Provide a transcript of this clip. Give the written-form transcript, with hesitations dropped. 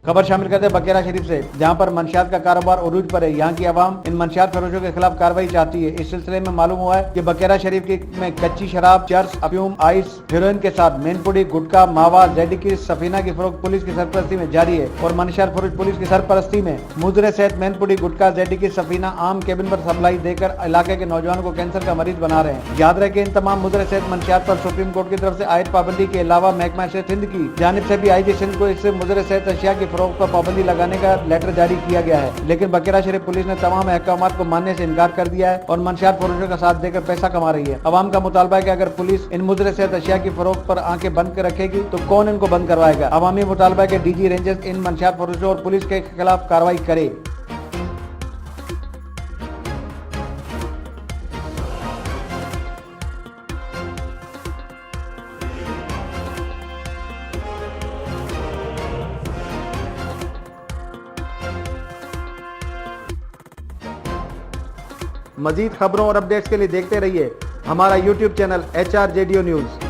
खबर शामिल करते हैं बकेरा शरीफ से, जहां पर मंशियात का कारोबार उरूज पर है। यहाँ की आवाम इन मंशियात फरोशों के खिलाफ कार्रवाई चाहती है। इस सिलसिले में मालूम हुआ है कि बकेरा शरीफ में कच्ची शराब, चर्स, अफ्यूम, आइस, हेरोइन के साथ मेनपुड़ी, गुटखा, मावा, जेडी की सफीना की फरोख्त पुलिस की सरपरस्ती में जारी है और मंशियात फरोश पुलिस की सरपरस्ती में मुजरे सहित मेनपुड़ी, गुटखा, जेडी की सफीना आम केबिन पर सप्लाई देकर इलाके के नौजवानों को कैंसर का मरीज बना रहे हैं। याद रहे कि इन तमाम मुजरे सहित मंशियात पर सुप्रीम कोर्ट की तरफ से आयत पाबंदी के अलावा महकमा शहद हिंद की जानिब से भी आईजी सिंध को इससे मुजरे सहित अशिया की फरोख्त पर पाबंदी लगाने का लेटर जारी किया गया है। लेकिन बकेरा शरीफ पुलिस ने तमाम अहकामात को मानने से इनकार कर दिया है और मंशियात फरोशों का साथ देकर पैसा कमा रही है। अवाम का मुतालबा है कि अगर पुलिस इन मुजरे सहित अशिया की फरोख्त पर आंखें बंद कर रखेगी तो कौन इनको बंद करवाएगा। अवामी मुतालबा है कि डीजी रेंजर्स इन मंशियात फरोशों और पुलिस के खिलाफ कार्रवाई करे। मजीद खबरों और अपडेट्स के लिए देखते रहिए हमारा YouTube चैनल HRJDO न्यूज।